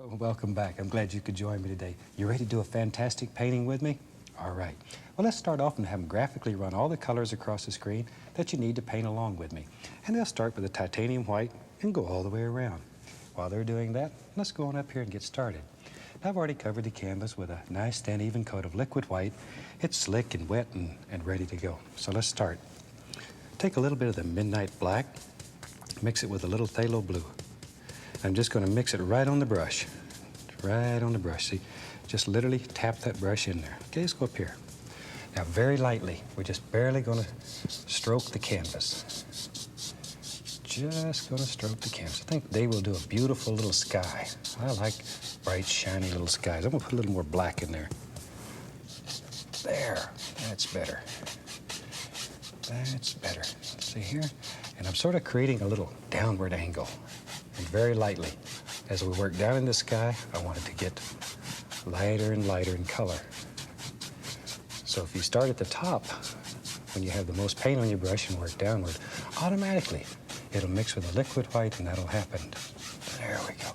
Oh, welcome back. I'm glad you could join me today. You ready to do a fantastic painting with me? All right. Well, let's start off and have them graphically run all the colors across the screen that you need to paint along with me. And they'll start with a titanium white and go all the way around. While they're doing that, let's go on up here and get started. I've already covered the canvas with a nice, thin, even coat of liquid white. It's slick and wet and ready to go. So let's start. Take a little bit of the midnight black, mix it with a little phthalo blue. I'm just going to mix it right on the brush. Right on the brush. See, just literally tap that brush in there. Okay, let's go up here. Now, very lightly, we're just barely going to stroke the canvas. Just going to stroke the canvas. I think they will do a beautiful little sky. I like bright, shiny little skies. I'm going to put a little more black in there. There. That's better. That's better. See here? And I'm sort of creating a little downward angle. And very lightly, as we work down in the sky, I want it to get lighter and lighter in color. So if you start at the top, when you have the most paint on your brush and work downward, automatically it'll mix with the liquid white and that'll happen. There we go.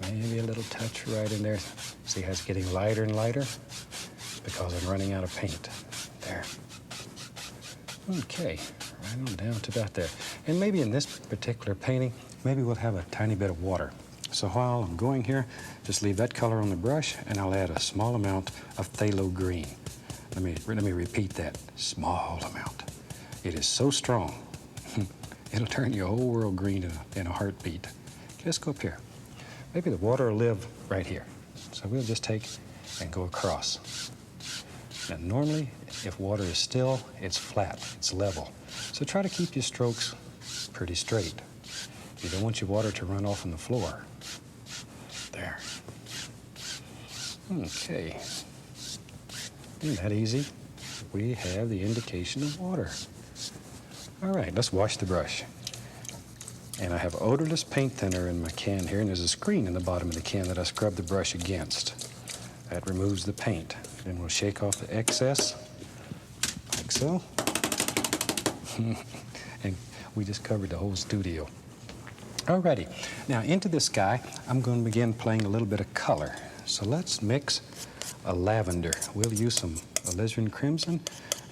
Maybe a little touch right in there. See how it's getting lighter and lighter? Because I'm running out of paint. There. Okay, right on down to about there. And maybe in this particular painting, maybe we'll have a tiny bit of water. So while I'm going here, just leave that color on the brush and I'll add a small amount of phthalo green. Let me repeat that, small amount. It is so strong, it'll turn your whole world green in a heartbeat. Okay, let's go up here. Maybe the water will live right here. So we'll just take and go across. Now normally, if water is still, it's flat, it's level. So try to keep your strokes pretty straight. You don't want your water to run off on the floor. There. Okay. Isn't that easy? We have the indication of water. All right, let's wash the brush. And I have odorless paint thinner in my can here, and there's a screen in the bottom of the can that I scrub the brush against. That removes the paint. Then we'll shake off the excess, like so. And we just covered the whole studio. Alrighty, now into the sky, I'm going to begin playing a little bit of color. So let's mix a lavender. We'll use some alizarin crimson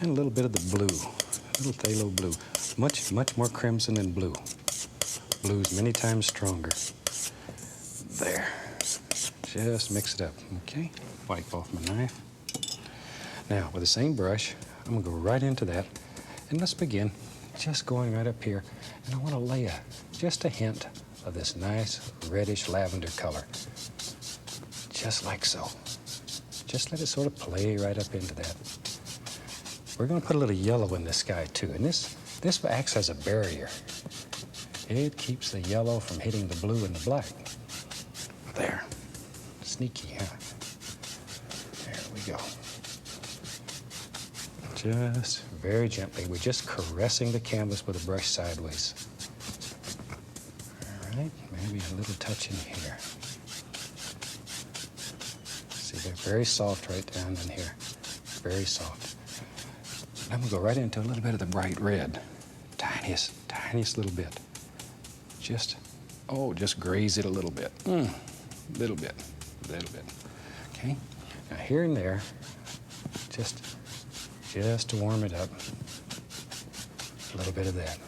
and a little bit of the blue, a little phthalo blue. Much more crimson than blue. Blue's many times stronger. There, just mix it up, okay? Wipe off my knife. Now, with the same brush, I'm gonna go right into that, and let's begin just going right up here, and I want to lay just a hint of this nice reddish lavender color, just like so. Just let it sort of play right up into that. We're going to put a little yellow in the sky too, and this acts as a barrier. It keeps the yellow from hitting the blue and the black. There, sneaky, huh? There we go. Just very gently. We're just caressing the canvas with a brush sideways. All right, maybe a little touch in here. See, they're very soft right down in here. Very soft. I'm gonna go right into a little bit of the bright red. Tiniest little bit. Just graze it a little bit. Little bit. Okay, now here and there, just to warm it up, a little bit of that.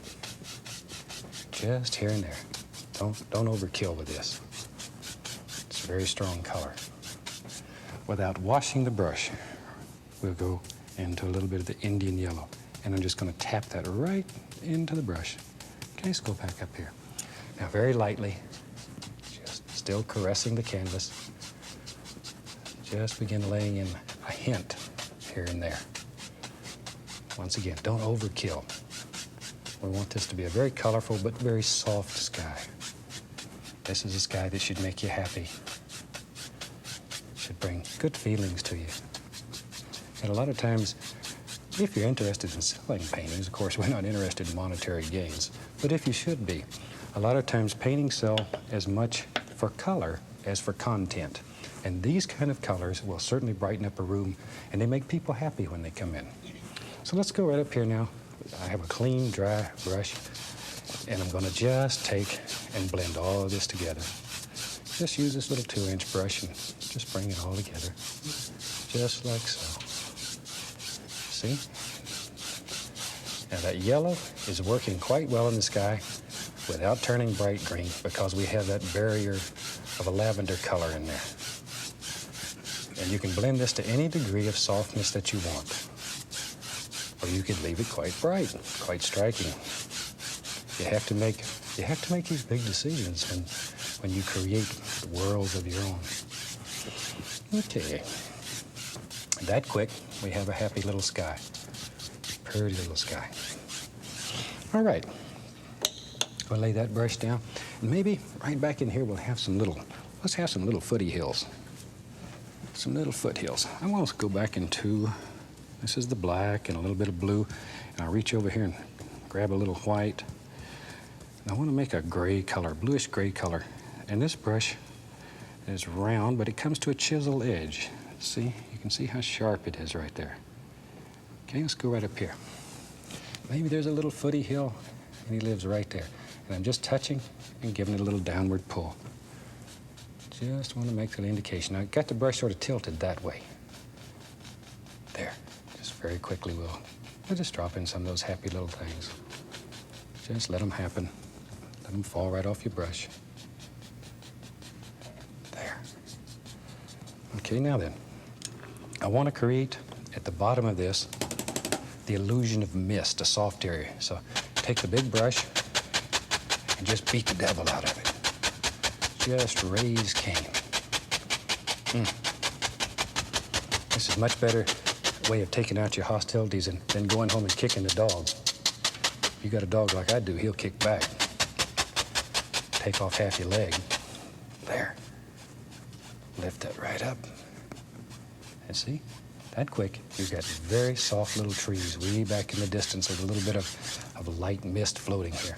Just here and there. Don't overkill with this. It's a very strong color. Without washing the brush, we'll go into a little bit of the Indian yellow. And I'm just going to tap that right into the brush. Okay, let's go back up here. Now very lightly, just still caressing the canvas, just begin laying in a hint here and there. Once again, don't overkill. We want this to be a very colorful but very soft sky. This is a sky that should make you happy. Should bring good feelings to you. And a lot of times, if you're interested in selling paintings, of course, we're not interested in monetary gains, but if you should be, a lot of times paintings sell as much for color as for content. And these kind of colors will certainly brighten up a room, and they make people happy when they come in. So let's go right up here now. I have a clean, dry brush, and I'm going to just take and blend all of this together. just use this little 2-inch brush and just bring it all together, just like so. See? Now that yellow is working quite well in the sky without turning bright green because we have that barrier of a lavender color in there. And you can blend this to any degree of softness that you want. Or you could leave it quite bright, quite striking. You have to make these big decisions when you create worlds of your own. Okay. That quick, we have a happy little sky. Pretty little sky. All right. We'll lay that brush down. And maybe right back in here we'll have let's have some little footy hills. Some little foothills. I'm going to go back into, this is the black and a little bit of blue. And I'll reach over here and grab a little white. And I want to make a gray color, bluish gray color. And this brush is round, but it comes to a chisel edge. See? You can see how sharp it is right there. Okay, let's go right up here. Maybe there's a little footy hill, and he lives right there. And I'm just touching and giving it a little downward pull. Just want to make that indication. I got the brush sort of tilted that way. There. Just very quickly we'll just drop in some of those happy little things. Just let them happen. Let them fall right off your brush. There. Okay, now then. I want to create at the bottom of this the illusion of mist, a soft area. So take the big brush and just beat the devil out of it. Just raise cane. This is a much better way of taking out your hostilities than going home and kicking the dog. If you got a dog like I do, he'll kick back. Take off half your leg. There. Lift that right up. And see? That quick, you've got very soft little trees way back in the distance with a little bit of light mist floating here.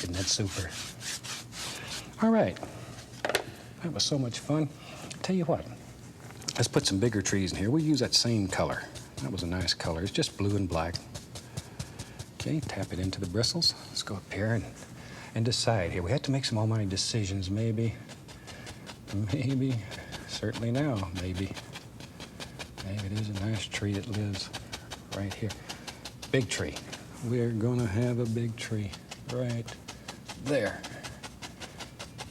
Isn't that super? All right. That was so much fun. Tell you what, let's put some bigger trees in here. We'll use that same color. That was a nice color. It's just blue and black. Okay, tap it into the bristles. Let's go up here and decide here. We have to make some almighty decisions, maybe, certainly now, maybe. Maybe there's a nice tree that lives right here. Big tree. We're gonna have a big tree right there.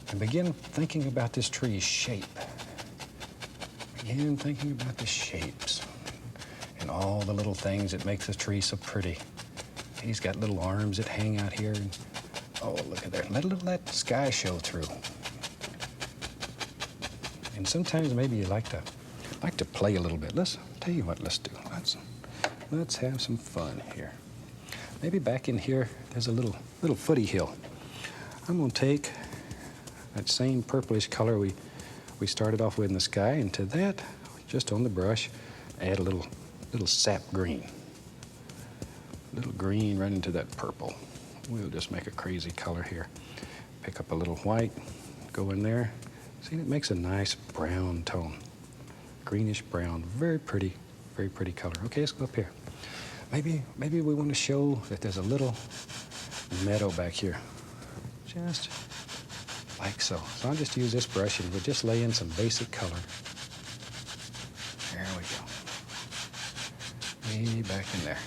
And begin thinking about this tree's shape. Begin thinking about the shapes and all the little things that makes the tree so pretty. He's got little arms that hang out here. And, oh, look at that. Let that sky show through. And sometimes maybe you like to play a little bit. Let's tell you what, let's do. Let's have some fun here. Maybe back in here, there's a little footy hill. I'm gonna take that same purplish color we started off with in the sky, and to that, just on the brush, add a little sap green. Little green right into that purple. We'll just make a crazy color here. Pick up a little white, go in there. See, it makes a nice brown tone. Greenish brown, very pretty color. Okay, let's go up here. Maybe we want to show that there's a little meadow back here. Just like so. So I'll just use this brush and we'll just lay in some basic color. There we go. Way back in there.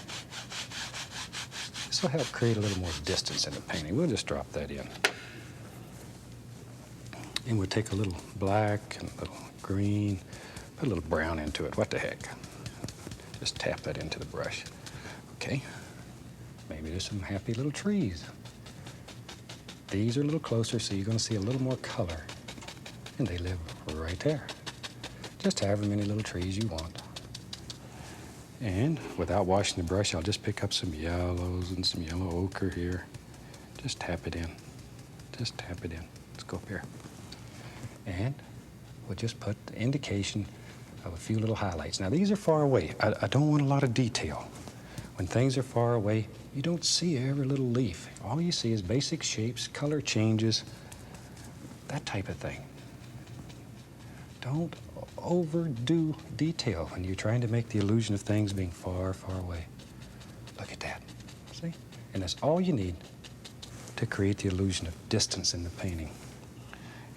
This will help create a little more distance in the painting. We'll just drop that in. And we'll take a little black and a little green, put a little brown into it. What the heck? Just tap that into the brush. Okay. Maybe there's some happy little trees. These are a little closer, so you're going to see a little more color. And they live right there. Just however many little trees you want. And without washing the brush, I'll just pick up some yellows and some yellow ochre here. Just tap it in. Just tap it in. Let's go up here. And we'll just put the indication of a few little highlights. Now, these are far away. I don't want a lot of detail. When things are far away, you don't see every little leaf. All you see is basic shapes, color changes, that type of thing. Don't overdo detail when you're trying to make the illusion of things being far, far away. Look at that. See? And that's all you need to create the illusion of distance in the painting.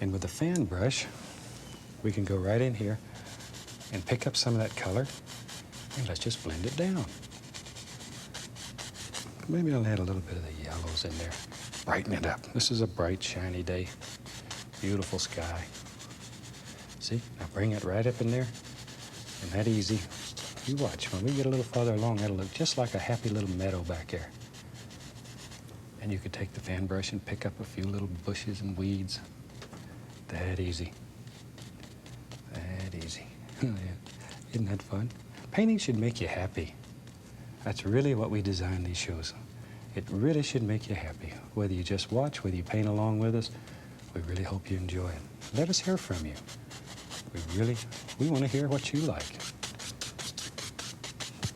And with the fan brush, we can go right in here and pick up some of that color, and let's just blend it down. Maybe I'll add a little bit of the yellows in there. Brighten it up. This is a bright, shiny day. Beautiful sky. See? Now bring it right up in there. And that easy. You watch. When we get a little farther along, that'll look just like a happy little meadow back there. And you could take the fan brush and pick up a few little bushes and weeds. That easy. That easy. Yeah. Isn't that fun? Painting should make you happy. That's really what we design these shows. It really should make you happy. Whether you just watch, whether you paint along with us, we really hope you enjoy it. Let us hear from you. We want to hear what you like.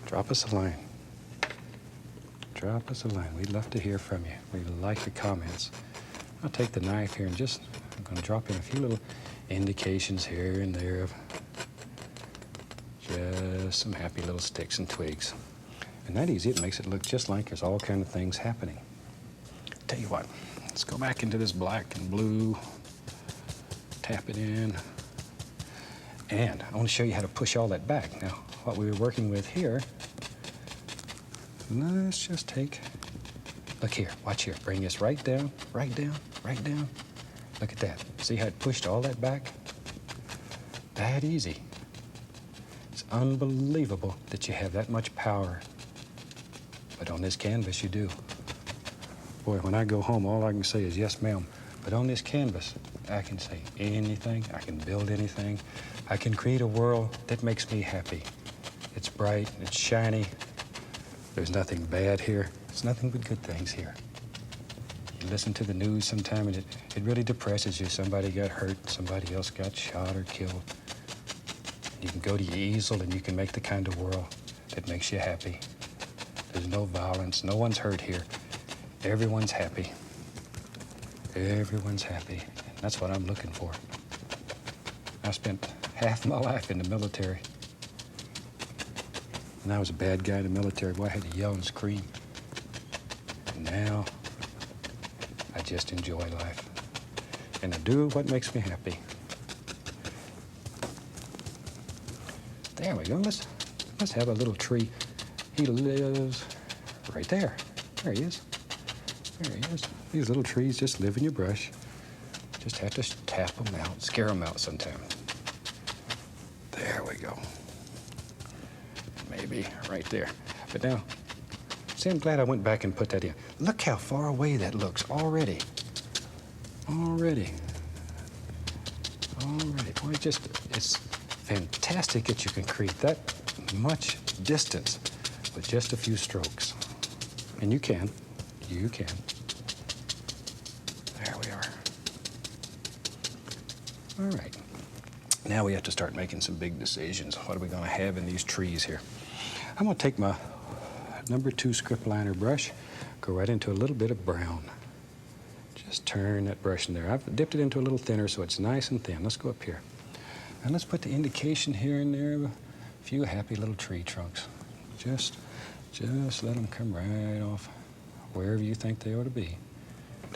Drop us a line. Drop us a line. We'd love to hear from you. We like the comments. I'll take the knife here and I'm going to drop in a few little indications here and there of just some happy little sticks and twigs. And that easy, it makes it look just like there's all kind of things happening. Tell you what, let's go back into this black and blue. Tap it in. And I want to show you how to push all that back. Now, what we were working with here, let's just take, look here, watch here. Bring this right down, right down, right down. Look at that. See how it pushed all that back? That easy. It's unbelievable that you have that much power. But on this canvas, you do. Boy, when I go home, all I can say is, yes, ma'am. But on this canvas, I can say anything. I can build anything. I can create a world that makes me happy. It's bright, it's shiny. There's nothing bad here. There's nothing but good things here. You listen to the news sometime and it really depresses you. Somebody got hurt, somebody else got shot or killed. You can go to your easel and you can make the kind of world that makes you happy. There's no violence, no one's hurt here. Everyone's happy. Everyone's happy. And that's what I'm looking for. I spent half my life in the military. And I was a bad guy in the military. Boy, I had to yell and scream. And now, I just enjoy life. And I do what makes me happy. There we go. Let's have a little tree. He lives right there. There he is. There he is. These little trees just live in your brush. Just have to tap them out, scare them out sometime. There we go. Maybe right there. But now, see, I'm glad I went back and put that in. Look how far away that looks already. Already. Boy, it's fantastic that you can create that much distance with just a few strokes. And you can. You can. There we are. All right. Now we have to start making some big decisions. What are we going to have in these trees here? I'm going to take my number 2 script liner brush, go right into a little bit of brown. Just turn that brush in there. I've dipped it into a little thinner so it's nice and thin. Let's go up here. And let's put the indication here and there of a few happy little tree trunks. Just let them come right off wherever you think they ought to be.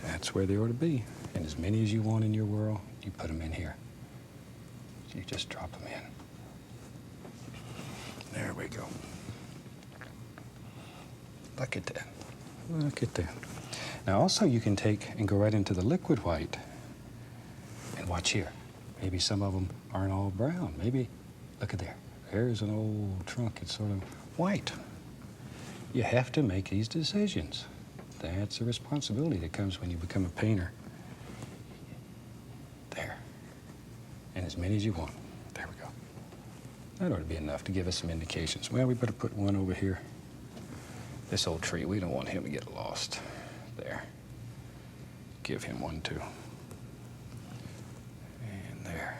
That's where they ought to be. And as many as you want in your world, you put them in here. You just drop them in. There we go. Look at that. Look at that. Now also you can take and go right into the liquid white. And watch here. Maybe some of them aren't all brown. Maybe, look at there. There's an old trunk. It's sort of white. You have to make these decisions. That's a responsibility that comes when you become a painter. There. And as many as you want. There we go. That ought to be enough to give us some indications. Well, we better put one over here. This old tree, we don't want him to get lost. There. Give him one too. And there.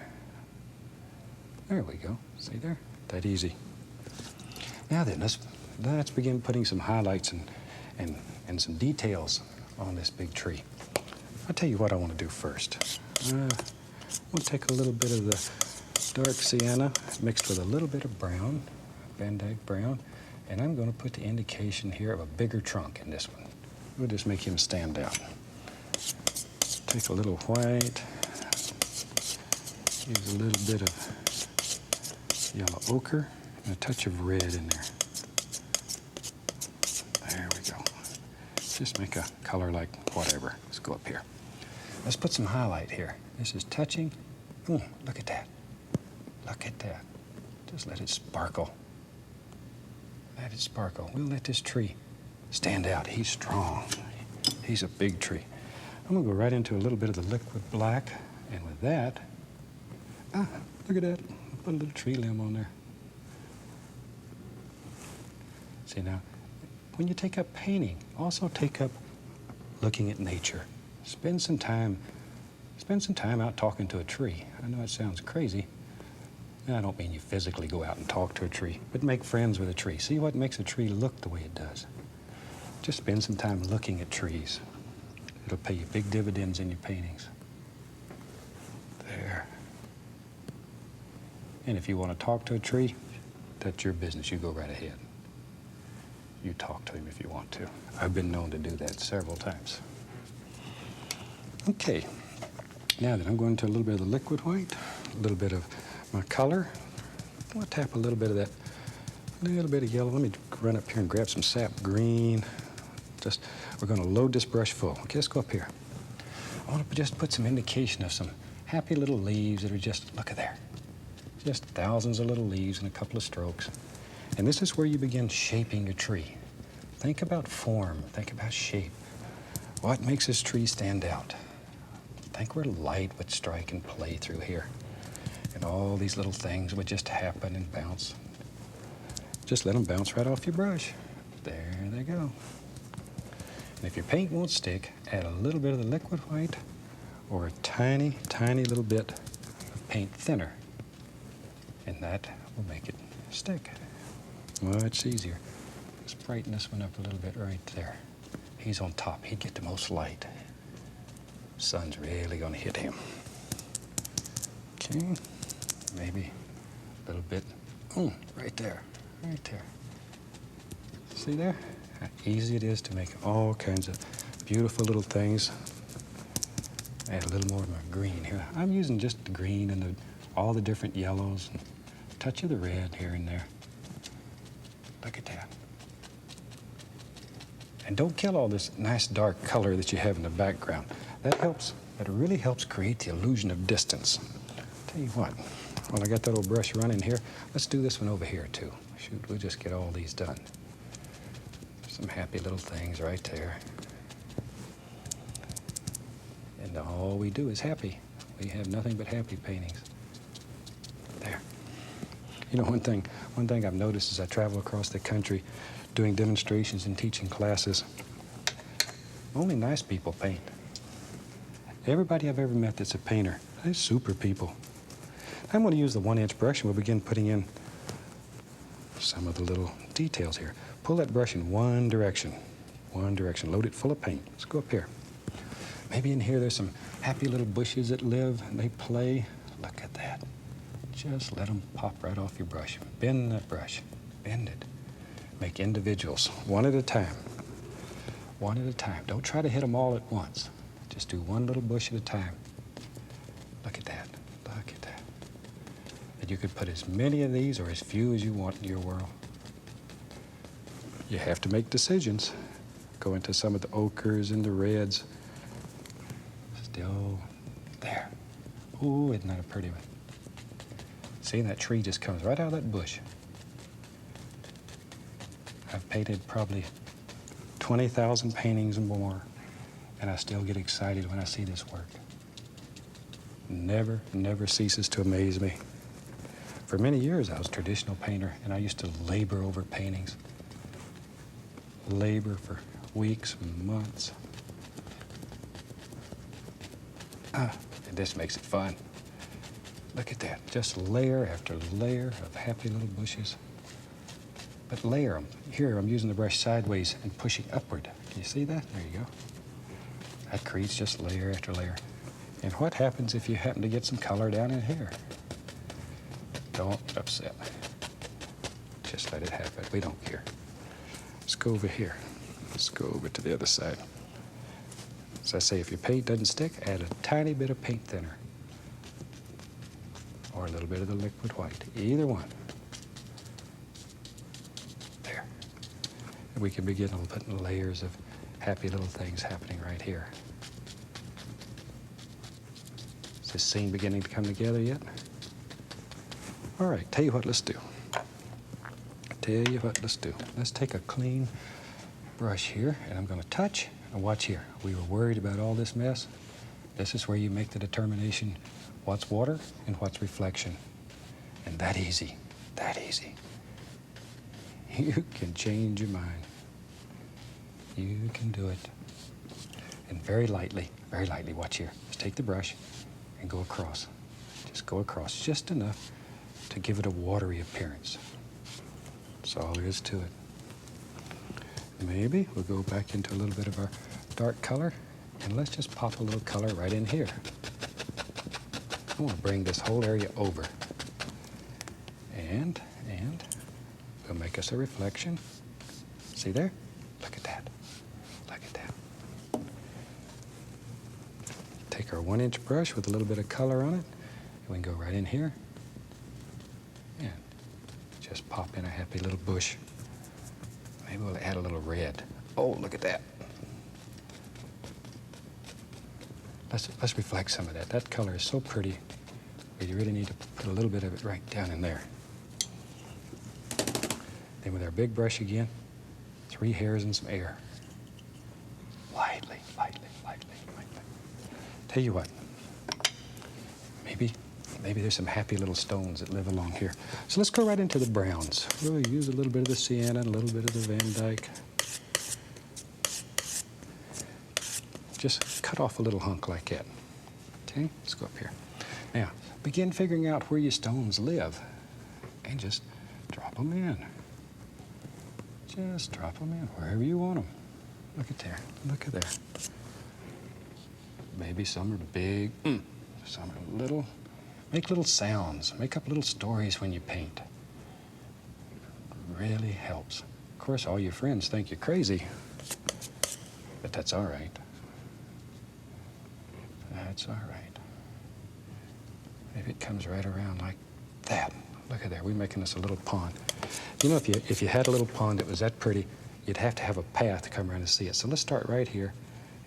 There we go. See there? That easy. Now then, let's begin putting some highlights and some details on this big tree. I'll tell you what I want to do first. I'm going to take a little bit of the dark sienna mixed with a little bit of brown, Van Dyke brown, and I'm going to put the indication here of a bigger trunk in this one. We'll just make him stand out. Take a little white, Use a little bit of yellow ochre and a touch of red in there. There we go. Just make a color like whatever. Let's go up here. Let's put some highlight here. This is touching. Ooh, look at that. Look at that. Just let it sparkle. Let it sparkle. We'll let this tree stand out. He's strong. He's a big tree. I'm going to go right into a little bit of the liquid black. And with that, look at that. Put a little tree limb on there. See now, when you take up painting, also take up looking at nature. Spend some time out talking to a tree. I know it sounds crazy. I don't mean you physically go out and talk to a tree, but make friends with a tree. See what makes a tree look the way it does. Just spend some time looking at trees. It'll pay you big dividends in your paintings. There. And if you want to talk to a tree, that's your business. You go right ahead. You talk to him if you want to. I've been known to do that several times. Okay. Now then, I'm going to a little bit of the liquid white, a little bit of my color. I'm going to tap a little bit of that, a little bit of yellow. Let me run up here and grab some sap green. We're going to load this brush full. Okay, let's go up here. I want to just put some indication of some happy little leaves that are just, look at there. Just thousands of little leaves in a couple of strokes. And this is where you begin shaping your tree. Think about form, think about shape. What makes this tree stand out? Think where light would strike and play through here. And all these little things would just happen and bounce. Just let them bounce right off your brush. There they go. And if your paint won't stick, add a little bit of the liquid white or a tiny, tiny little bit of paint thinner. And that will make it stick. Much easier. Let's brighten this one up a little bit right there. He's on top. He'd get the most light. Sun's really going to hit him. Okay. Maybe a little bit. Right there. Right there. See there? How easy it is to make all kinds of beautiful little things. Add a little more of my green here. I'm using just the green and all the different yellows, and a touch of the red here and there. Look at that. And don't kill all this nice dark color that you have in the background. That really helps create the illusion of distance. Tell you what, while I got that old brush running here, let's do this one over here too. Shoot, we'll just get all these done. Some happy little things right there. And all we do is happy. We have nothing but happy paintings. There. You know, one thing I've noticed as I travel across the country doing demonstrations and teaching classes, only nice people paint. Everybody I've ever met that's a painter, they're super people. I'm going to use the 1-inch brush and we'll begin putting in some of the little details here. Pull that brush in one direction. Load it full of paint. Let's go up here. Maybe in here there's some happy little bushes that live and they play. Look at that. Just let them pop right off your brush. Bend that brush. Bend it. Make individuals, one at a time. One at a time. Don't try to hit them all at once. Just do one little bush at a time. Look at that. Look at that. And you could put as many of these or as few as you want in your world. You have to make decisions. Go into some of the ochres and the reds. Still there. Ooh, isn't that a pretty one? See, that tree just comes right out of that bush. I've painted probably 20,000 paintings and more, and I still get excited when I see this work. Never ceases to amaze me. For many years, I was a traditional painter, and I used to labor over paintings. Labor for weeks and months. And this makes it fun. Look at that, just layer after layer of happy little bushes. But layer them. Here, I'm using the brush sideways and pushing upward. Can you see that? There you go. That creates just layer after layer. And what happens if you happen to get some color down in here? Don't get upset. Just let it happen. We don't care. Let's go over here. Let's go over to the other side. As I say, if your paint doesn't stick, add a tiny bit of paint thinner. or a little bit of the liquid white, either one. There. And we can begin putting layers of happy little things happening right here. Is this scene beginning to come together yet? All right, tell you what, let's do. Let's take a clean brush here, and I'm going to touch, and watch here. We were worried about all this mess. This is where you make the determination what's water and what's reflection. And that easy. You can change your mind. You can do it. And very lightly, watch here. Just take the brush and go across. Just go across, just enough to give it a watery appearance. That's all there is to it. Maybe we'll go back into a little bit of our dark color, and let's just pop a little color right in here. I want to bring this whole area over. And we'll make us a reflection. See there? Look at that. Take our 1-inch brush with a little bit of color on it, and we can go right in here and just pop in a happy little bush. Maybe we'll add a little red. Oh, look at that. Let's reflect some of that. That color is so pretty. We really need to put a little bit of it right down in there. Then with our big brush again, 3 hairs and some air. Lightly. Tell you what, maybe there's some happy little stones that live along here. So let's go right into the browns. We'll use a little bit of the sienna, a little bit of the Van Dyke. Just cut off a little hunk like that. Okay, let's go up here. Now, begin figuring out where your stones live and just drop them in. Just drop them in wherever you want them. Look at there. Maybe some are big, some are little. Make little sounds. Make up little stories when you paint. It really helps. Of course, all your friends think you're crazy, but that's all right. Maybe it comes right around like that. Look at there. We're making this a little pond. You know, if you had a little pond that was that pretty, you'd have to have a path to come around and see it. So let's start right here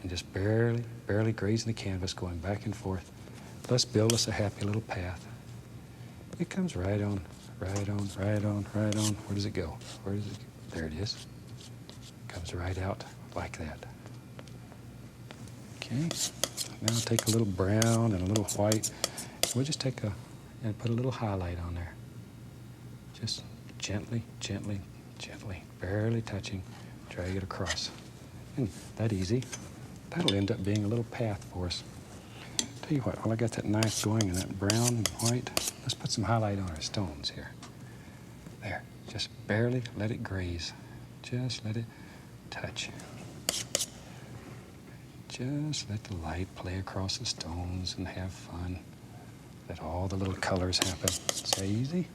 and just barely grazing the canvas, going back and forth. Let's build us a happy little path. It comes right on. Where does it go? There it is. Comes right out like that. Okay. Now take a little brown and a little white. We'll just take and put a little highlight on there. Just gently, barely touching, drag it across. And that easy. That'll end up being a little path for us. Tell you what, while I got that knife going and that brown and white, let's put some highlight on our stones here. There, just barely let it graze. Just let it touch. Just let the light play across the stones and have fun. Let all the little colors happen. Is that easy?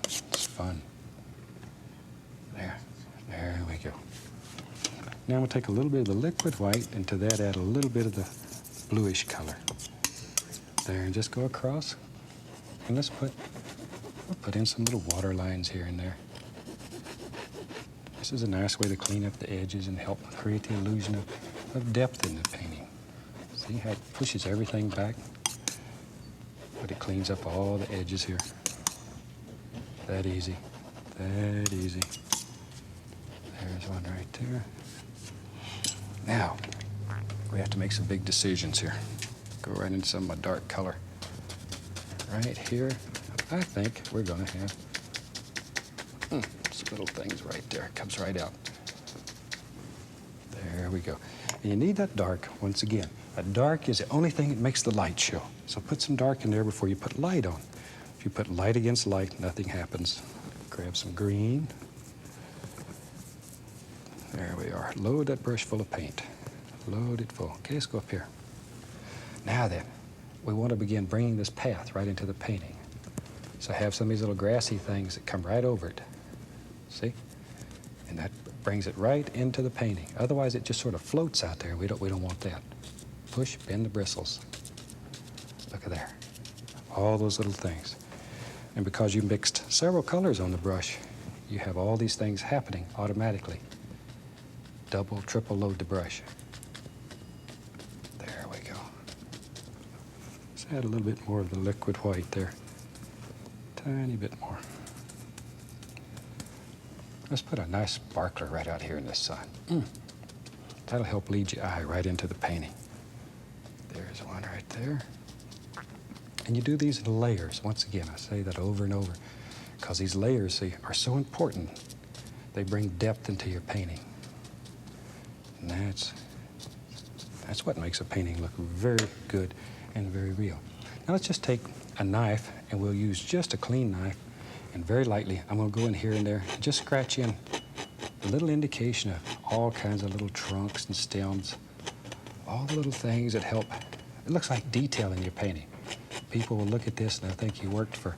It's fun. There we go. Now we'll take a little bit of the liquid white, and to that add a little bit of the bluish color. There, and just go across. And we'll put in some little water lines here and there. This is a nice way to clean up the edges and help create the illusion of depth in the painting. See how it pushes everything back? But it cleans up all the edges here. That easy. There's one right there. Now, we have to make some big decisions here. Go right into some of my dark color. Right here, I think we're going to have some little things right there. It comes right out. There we go. And you need that dark, once again. That dark is the only thing that makes the light show. So put some dark in there before you put light on. If you put light against light, nothing happens. Grab some green. There we are. Load that brush full of paint. Load it full. Okay, let's go up here. Now then, we want to begin bringing this path right into the painting. So have some of these little grassy things that come right over it. See? And that brings it right into the painting. Otherwise, it just sort of floats out there. We don't want that. Push, bend the bristles. Look at there. All those little things. And because you mixed several colors on the brush, you have all these things happening automatically. Double, triple load the brush. There we go. Let's add a little bit more of the liquid white there. Tiny bit more. Let's put a nice sparkler right out here in the sun. That'll help lead your eye right into the painting. There's one right there. And you do these in layers. Once again, I say that over and over, because these layers, see, are so important. They bring depth into your painting. And that's what makes a painting look very good and very real. Now let's just take a knife, and we'll use just a clean knife, and very lightly, I'm going to go in here and there and just scratch in a little indication of all kinds of little trunks and stems, all the little things that help. It looks like detail in your painting. People will look at this and they'll think you worked for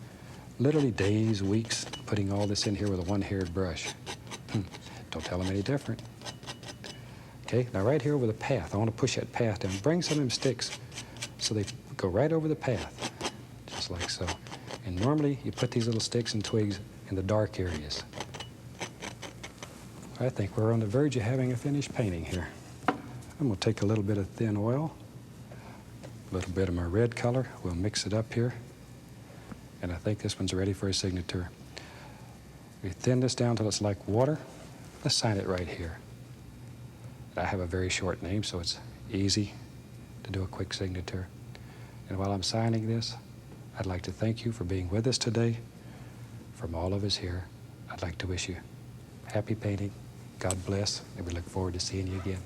literally days, weeks, putting all this in here with a one-haired brush. Don't tell them any different. Okay, now right here over the path, I want to push that path down. Bring some of them sticks so they go right over the path, just like so. And normally you put these little sticks and twigs in the dark areas. I think we're on the verge of having a finished painting here. I'm going to take a little bit of thin oil, a little bit of my red color. We'll mix it up here. And I think this one's ready for a signature. We thin this down till it's like water. Let's sign it right here. I have a very short name, so it's easy to do a quick signature. And while I'm signing this, I'd like to thank you for being with us today. From all of us here, I'd like to wish you happy painting, God bless, and we look forward to seeing you again.